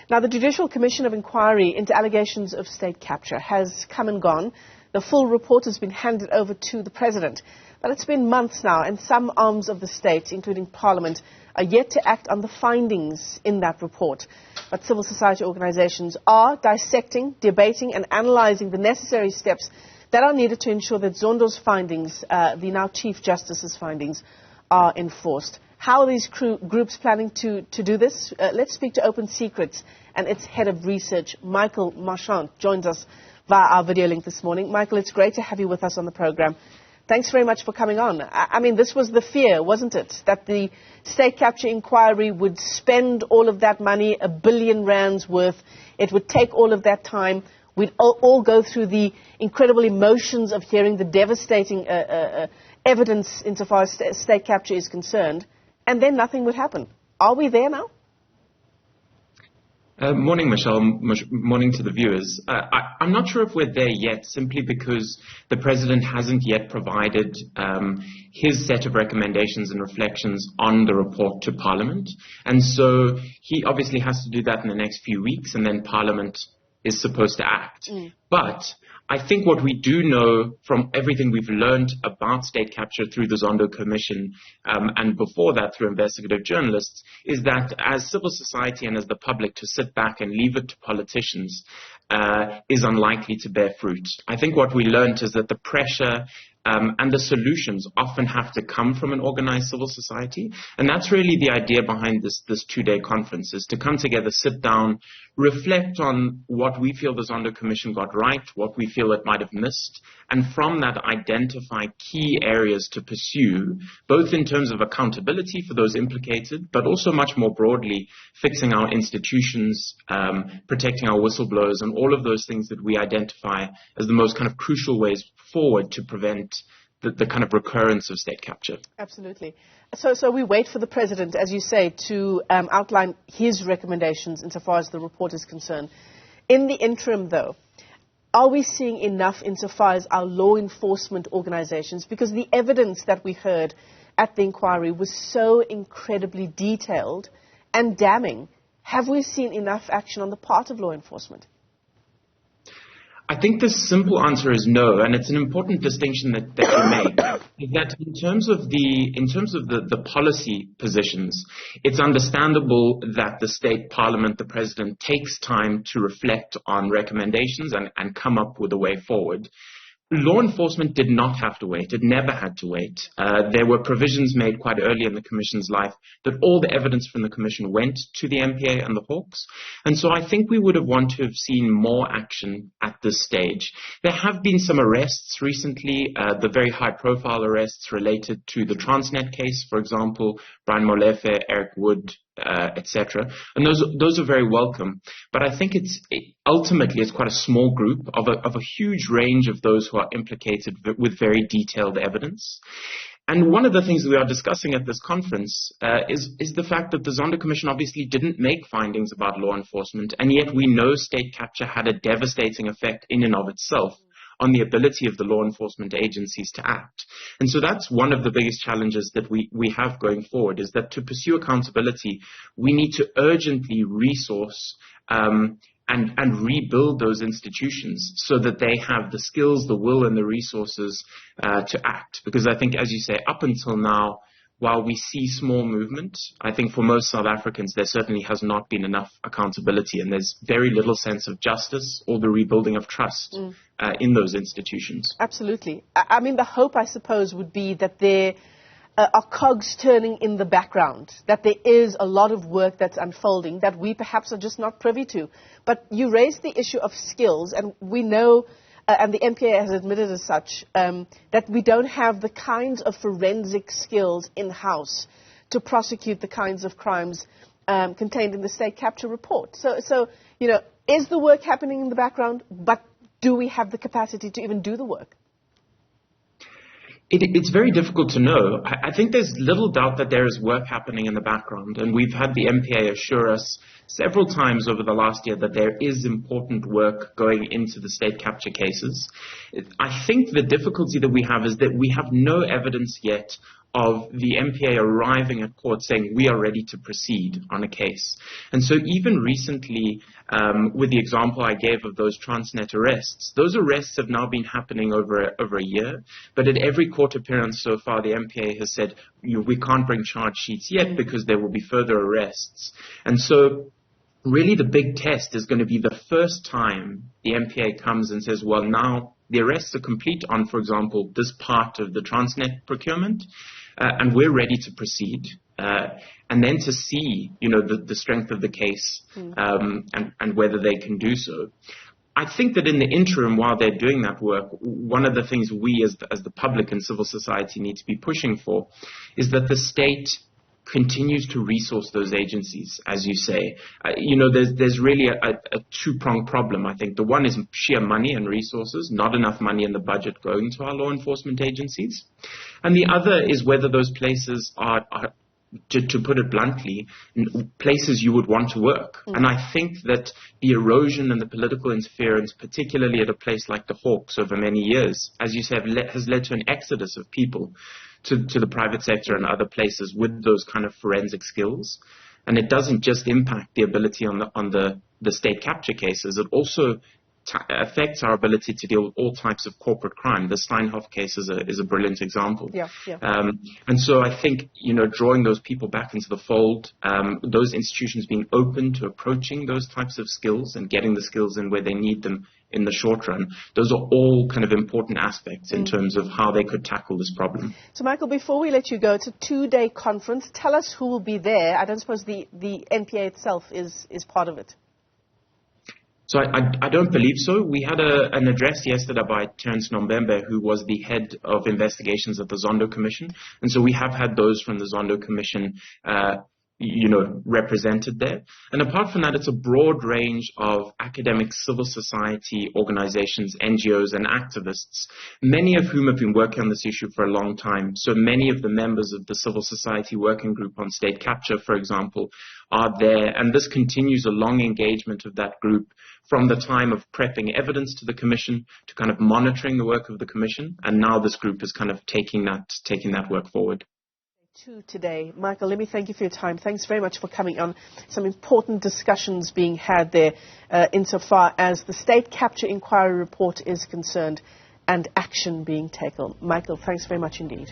Now, the Judicial Commission of Inquiry into allegations of state capture has come and gone. The full report has been handed over to the President. But it's been months now, and some arms of the state, including Parliament, are yet to act on the findings in that report. But civil society organizations are dissecting, debating, and analyzing the necessary steps that are needed to ensure that Zondo's findings, the now Chief Justice's findings, are enforced. How are these groups planning to do this? Let's speak to Open Secrets and its head of research, Michael Marchant, joins us via our video link this morning. Michael, it's great to have you with us on the program. Thanks very much for coming on. I mean, this was the fear, wasn't it, that the state capture inquiry would spend all of that money, R1 billion worth. It would take all of that time. We'd all go through the incredible emotions of hearing the devastating evidence insofar as state capture is concerned, and then nothing would happen. Are we there now? Morning, Michelle. Morning to the viewers. I'm not sure if we're there yet, simply because the President hasn't yet provided his set of recommendations and reflections on the report to Parliament. And so he obviously has to do that in the next few weeks, and then Parliament is supposed to act. But I think what we do know from everything we've learned about state capture through the Zondo Commission and before that through investigative journalists is that as civil society and as the public to sit back and leave it to politicians is unlikely to bear fruit. I think what we learned is that the pressure and the solutions often have to come from an organized civil society. And that's really the idea behind this two-day conference, is to come together, sit down, reflect on what we feel the Zondo Commission got right, what we feel it might have missed, and from that identify key areas to pursue, both in terms of accountability for those implicated, but also much more broadly, fixing our institutions, protecting our whistleblowers, and all of those things that we identify as the most kind of crucial ways forward to prevent the kind of recurrence of state capture. Absolutely. So we wait for the President, as you say, to outline his recommendations insofar as the report is concerned. In the interim, though, are we seeing enough insofar as our law enforcement organizations? Because the evidence that we heard at the inquiry was so incredibly detailed and damning. Have we seen enough action on the part of law enforcement? I think the simple answer is no, and it's an important distinction that you make. Is that in terms of the policy positions, it's understandable that the state parliament, the President, takes time to reflect on recommendations and come up with a way forward. Law enforcement did not have to wait. It never had to wait. There were provisions made quite early in the Commission's life that all the evidence from the Commission went to the MPA and the Hawks. And so I think we would have wanted to have seen more action at this stage. There have been some arrests recently, the very high-profile arrests related to the Transnet case, for example, Brian Molefe, Eric Wood, etc. And those are very welcome. But I think ultimately it's quite a small group of a huge range of those who are implicated with very detailed evidence. And one of the things that we are discussing at this conference is the fact that the Zondo Commission obviously didn't make findings about law enforcement, and yet we know state capture had a devastating effect in and of itself on the ability of the law enforcement agencies to act. And so that's one of the biggest challenges that we have going forward, is that to pursue accountability, we need to urgently resource and rebuild those institutions so that they have the skills, the will, and the resources to act. Because I think, as you say, up until now, while we see small movement, I think for most South Africans, there certainly has not been enough accountability, and there's very little sense of justice or the rebuilding of trust in those institutions. Absolutely. I mean, the hope, I suppose, would be that there are cogs turning in the background, that there is a lot of work that's unfolding that we perhaps are just not privy to. But you raised the issue of skills, and we know and the MPA has admitted as such, that we don't have the kinds of forensic skills in-house to prosecute the kinds of crimes contained in the state capture report. So, you know, is the work happening in the background, but do we have the capacity to even do the work? It's very difficult to know. I think there's little doubt that there is work happening in the background, and we've had the MPA assure us several times over the last year that there is important work going into the state capture cases. I think the difficulty that we have is that we have no evidence yet of the MPA arriving at court saying, we are ready to proceed on a case. And so even recently, with the example I gave of those Transnet arrests, those arrests have now been happening over a year. But at every court appearance so far, the MPA has said, we can't bring charge sheets yet because there will be further arrests. And so really the big test is going to be the first time the MPA comes and says, well, now the arrests are complete on, for example, this part of the Transnet procurement, and we're ready to proceed. And then to see, the strength of the case and whether they can do so. I think that in the interim, while they're doing that work, one of the things we as the public and civil society need to be pushing for is that the state continues to resource those agencies, as you say. There's really a two-pronged problem, I think. The one is sheer money and resources, not enough money in the budget going to our law enforcement agencies. And the other is whether those places are to put it bluntly, places you would want to work. And I think that the erosion and the political interference, particularly at a place like the Hawks over many years, as you say, has led to an exodus of people to the private sector and other places with those kind of forensic skills. And it doesn't just impact the ability on the state capture cases, it also affects our ability to deal with all types of corporate crime. The Steinhoff case is a brilliant example. Yeah. And so I think, drawing those people back into the fold, those institutions being open to approaching those types of skills and getting the skills in where they need them in the short run, those are all kind of important aspects in terms of how they could tackle this problem. So, Michael, before we let you go, it's a 2-day conference. Tell us who will be there. I don't suppose the NPA itself is part of it. So I don't believe so. We had an address yesterday by Terence Nombembe, who was the head of investigations at the Zondo Commission. And so we have had those from the Zondo Commission represented there. And apart from that, it's a broad range of academic civil society organizations, NGOs, and activists, many of whom have been working on this issue for a long time. So many of the members of the Civil Society Working Group on State Capture, for example, are there. And this continues a long engagement of that group from the time of prepping evidence to the Commission to kind of monitoring the work of the Commission. And now this group is kind of taking that work forward. Today. Michael, let me thank you for your time. Thanks very much for coming on. Some important discussions being had there insofar as the State Capture Inquiry report is concerned and action being taken. Michael, thanks very much indeed.